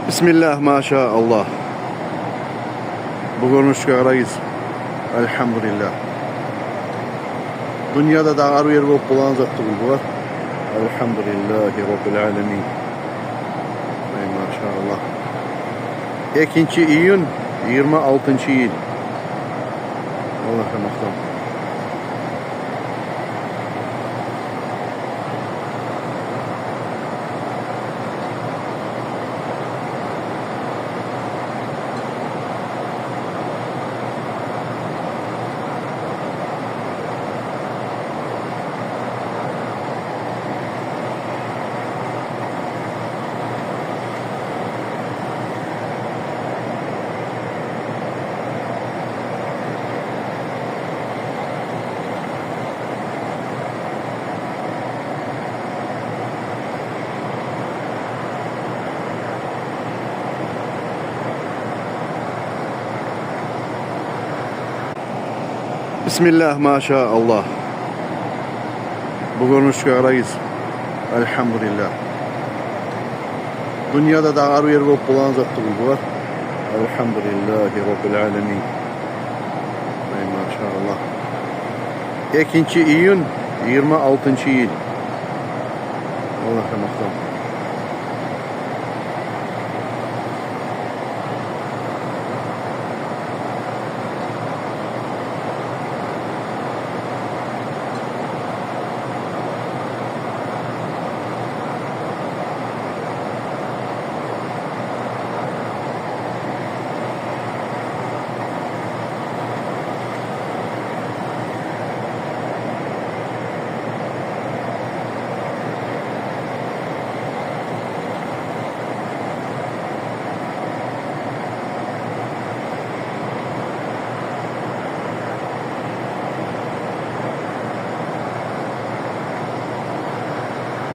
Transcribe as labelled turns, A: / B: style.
A: Bismillah, maşallah. Bugünüşkarayız. Elhamdülillah. Dünyada da ağır yer bulup bulan zattı bu var. Elhamdülillahi Rabbil alemin. Ey maşallah. 2 iyun 26. yıl. Allah'a muhtam. Bismillah, maşallah. Bugünüşkarayız. Elhamdülillah. Dünyada da ağır yer bulup bulan zattı bu var. Elhamdülillahi Rabbil alemin. Ey maşallah. 2 iyun 26. yıl. Allah'a muhtam.